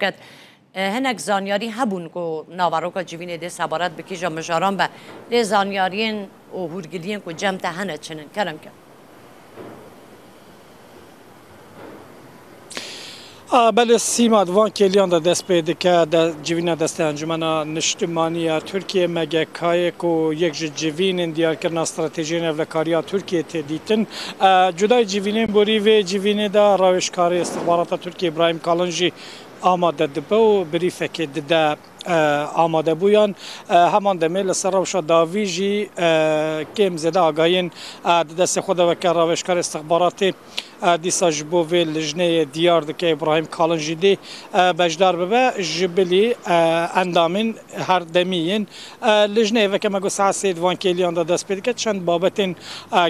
کد هنک زانیاری هبون کو ناوروکا جوین ده سبارت بکیجا مجاران به ده زانیارین و هورگلین کو جمع هنه چنن کرم که بله سیما دوان کلیان دا دست پیده که در جوین دست انجمن نشتمانی ترکیه مگه که کو یک جوین دیار کرنا استراتژی نوکاری ترکیه تدیتن جدای جوینین بوری و جوین دا روشکاری استخبارات ترکیه ابراهیم کالنجی آماده دبه و بریفه که ده آماده بویان همان دمیل سروش داویجی کم زده آگاهین دست خود و که روشکار استخبارات دیسا جبو و لجنه دیار دکه ابراهیم کالنجی دی بجدار ببه جبلی اندامین هر دمیین لجنه و که مگو سعسید وان کلیان دا دست پیده که چند بابتین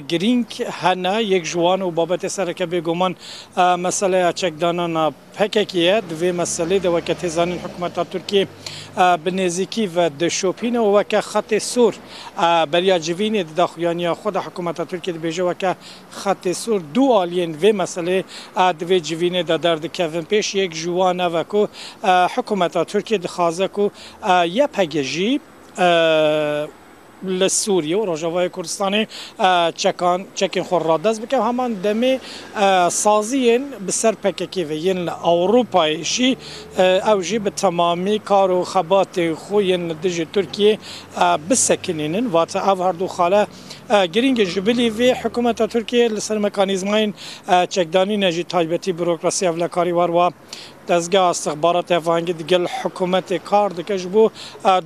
گرینگ هنه یک جوان و بابت سرکه بگومان مسئله چکدانان پککیه دوی مسئله دو که تیزانین حکومت ترکیه بنزیکی و دشوپین و که خط سور بریا جوین داخلیانی خود حکومت ترکیه بیجه و که خط سور دو آلین و مسئله دوی جوین درد کفن پیش یک جوانه و که حکومت ترکیه دخوازه که یه پگجی لسوریه و روجاوای کردستان چکین خور را دست بکن همان دمی سازین بسر پککی و ین اروپایشی اوجی به تمامی کار و خبات خوین دج ترکیه بسکنینن و تا او هر دو خاله گرینگ جبلی و حکومت ترکیه لسر مکانیزمین چکدانی نجی تایبتی بروکراسی افلکاری و دستگاه استخبارات افغانی دیگل حکومت کار دکش بو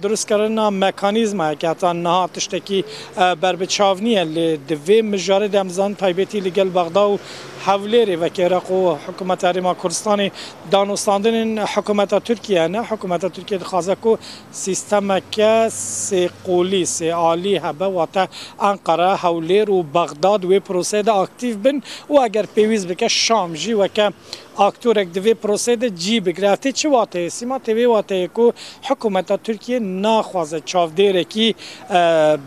درست کردن مکانیزم که حتی نه تشتکی بر بچاونیه لدوی مجارد امزان تایبتی لگل بغداد و حولیری و که رقو حکومت ارما کردستان دانستاندن حکومت ترکیه نه حکومت ترکیه خواهد که سیستم که سی قولی سی عالی هبه و تا انقره حولیر و بغداد و پروسه اکتیو بن و اگر پیویز بکه شام جی و که اکتورک دوی پروسه جی بگرفته چه واته سیما توی واته که حکومت ترکیه ناخوازه چاودیره کی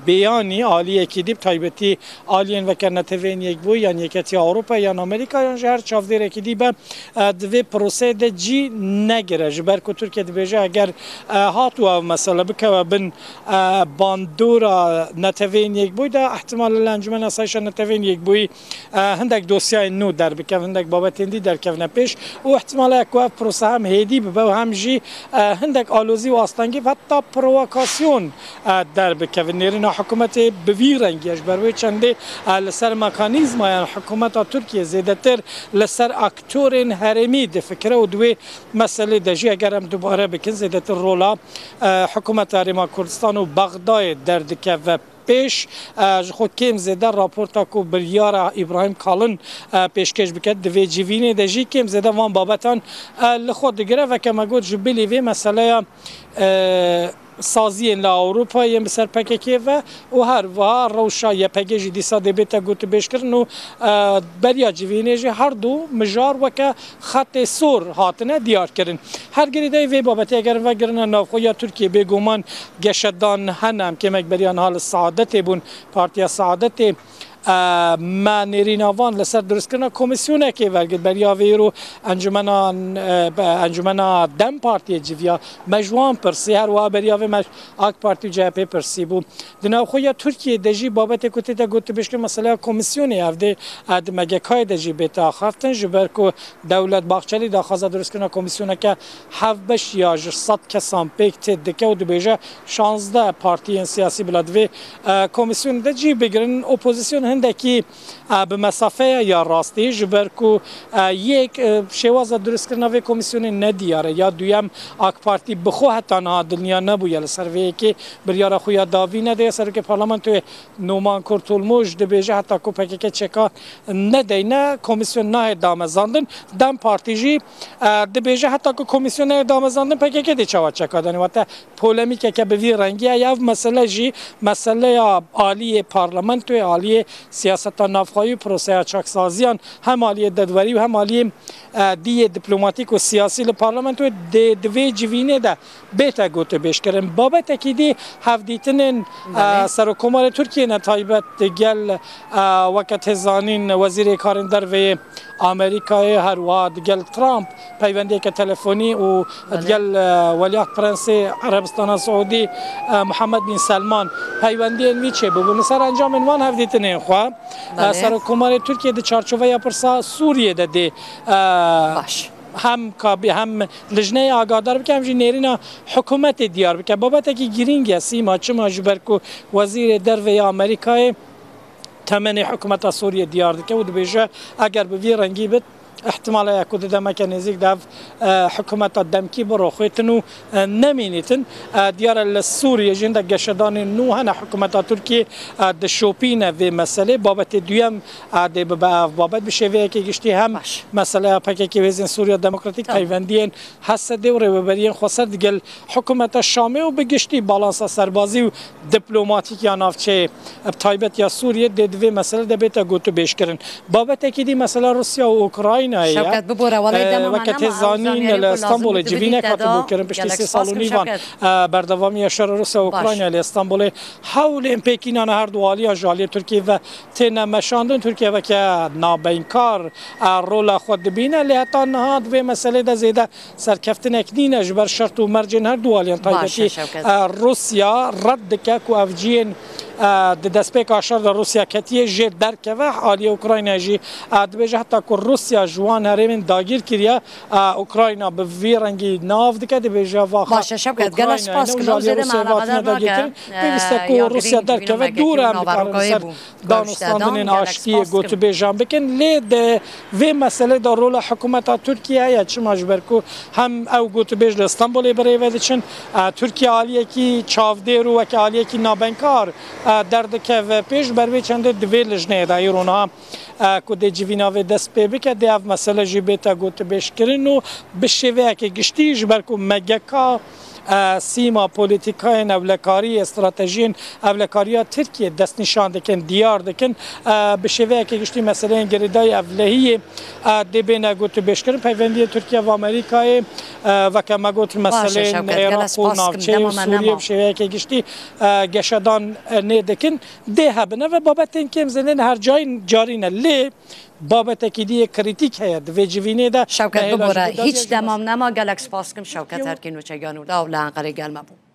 بیانی عالیه کی دیب تایبتی عالین و که نتوین یک بو یا یکتی اروپا یا امریکا یا جهر چاودیره کی دیب دوی پروسه جی نگره جبر که ترکیه بیجه اگر هاتو او مسئله بکه بن باندورا نتوین یک بوی ده احتمال الانجمن اسایش نتوین یک بوی هندک دوسیای نو در بکه هندک بابت هندی در کفنه پیش و احتمال اکواف پروسه هم هیدی به و هم جی هندک آلوزی و آستانگی و حتی پرووکاسیون در بکه نیرین حکومت بوی رنگیش بروی چنده لسر مکانیزم یا حکومت ترکیه زیده تر لسر اکتورین هرمی ده فکره و دوی مسئله دجی اگر هم دوباره بکن زیده تر رولا حکومت ارما کردستان و بغداد در دکه و پیش خود کم زده راپورتا کو بریار ابراهیم کالن پیشکش بکد دوی جوینه دجی کم زده وان بابتان لخود دگره و که مگود جبلی وی مسئله سازی لا اروپا یم سر پککی و هر روشا یا پکیجی دیسا دبیتا گوت بیش کردن و بریا جوینه هر دو مجار و که خط سور هاتنه دیار کردن هر گریده وی بابتی اگر و گرن نافخو یا ترکیه بگومان گشتدان هنم که مکبریان حال سعادت بون پارتیا سعادت ما نیریناوان لسر درست کردن کمیسیونه که ورگد بریا ویرو انجمنا دم پارتی جویا مجوان پرسی هر و بریا و مج آک پارتی جهپی پرسی بو دناو خویا ترکیه دجی بابت کوتی تا گوت بشکل مسئله کمیسیونه افده مگه کای دجی بتا خفتن جبر کو دولت باغچلی دا خازه درست کردن کمیسیونه که هفبش یا 100 کسان پیکت دکه و دبیجه 16 پارتی سیاسی بلادوی کمیسیون دجی بگیرن اپوزیسیون هندکی به مسافه یا راستی جبر کو یک شواز درست کردن کمیسیون ندیاره یا دویم آک پارتی بخو حتی نه دنیا نبویه سروی که بریار خویا داوی نده سر که پارلمان تو نومان کورتولموج دبیجه حتی کو پکک چکا نده نه کمیسیون نه دامزاندن دم پارتی جی دبیجه حتی کو کمیسیون دامزاندن پکک دی چوا چکا دنی وقت پولمیک که به وی رنگی یا مسئله جی مسئله عالی پارلمان تو عالی سیاست نافخایی پروسه چاکسازیان هم مالی ددوری و هم مالی دی دیپلماتیک و سیاسی لپارلمنت و دوی جوینه ده بیتا گوته بیش کرن بابت اکیدی هفدیتن سرکومار ترکیه نتایبت گل وقت هزانین وزیر کارن در و امریکای هر واد گل ترامپ پیوندی که تلفنی و گل ولیعهد پرنس عربستان سعودی محمد بن سلمان پیوندی میچه ببون سر انجام انوان هفدیتن خواه سرکومار ترکیه ده چارچوبه پرسا سوریه ده باش هم کابی هم لجنه آگادار بکنم جی نیرینا حکومت دیار بکنم بابت که گیرینگ هستی ما چه ماجبر که وزیر در و امریکای تمن حکومت سوریه دیار دکه و دبیجه اگر به وی رنگی بد احتمال یکود دمک نزیک داف حکومت دمکی برو خویتنو نمینیتن دیار سوریه جند گشدان نو هن حکومت ترکیه د شوپینه و مسئله بابت دویم بابت بشویه که گشتی هم مسئله پاکی که وزن سوریه دموکراتیک پیوندین حس دوره و برین خسر دیگل حکومت شامه و بگشتی بالانس سربازی و دیپلماتیک یا نافچه تایبت یا سوریه دوی مسئله دبیتا گوتو بیش کرن بابت که دی مسئله روسیه و اوکراین شوکت ببوره ولای دم وقت زانین استانبول جوینه کاتبو کردن پشتی 3 سال و نیوان بردوامی شر روسیه و اوکراین استانبول حول این پیکینان هر دوالی جالی ترکیه و تن مشاندن ترکیه و که نابینکار رول خود بینه لیتا نهاد و مسئله ده زیده سرکفتن اکنین جبر شرط و مرجن هر دوالیان تایبتی روسیا رد که کو افجین دست پیک آشار در روسیا کتیه جد در که و حالی اوکراین جی دبیجه حتی که روسیا جوان هرمین داگیر کریا اوکراین به وی رنگی ناف دکه دبیجه واقعا باشه شبکت گل اسپاس که نوزیده معلقه در که دیوسته که روسیا در که و دور هم بکارن دانستاندن آشتی گوتو بیجان بکن لید وی مسئله در رول حکومت ترکیه یا چه مجبر که هم او گوتو بیج استانبول برای ودچن ترکیه عالیه کی چاودیر و که عالیه کی نابنکار درد که و پیش بروی چنده دوی لجنه دایی رونا که جوینا و دست پی بکه دیو مسئله جی بیتا گوت بیش کرن و بشوه که گشتیش برکو مگکا سیما پولیتیکای اولکاری استراتژین اولکاریا ترکیه دست نشان دکن دیار دکن بشوه که گشتی مسئله گریدای اولهی دبینا گوت بیش کرن پیوندی ترکیه و امریکای و که ما گوت مسئله عراق و نافچه و سوریه بشوه که گشتی گشدان ندکن ده بنه و بابت اینکه مزنین هر جای جارینه لی بابت اکیدی کریتیک هست و جوینه ده شوکت ببوره هیچ دمام نما گلکس پاسکم شوکت هر که نوچگانو دا و لعنقره گلمه بود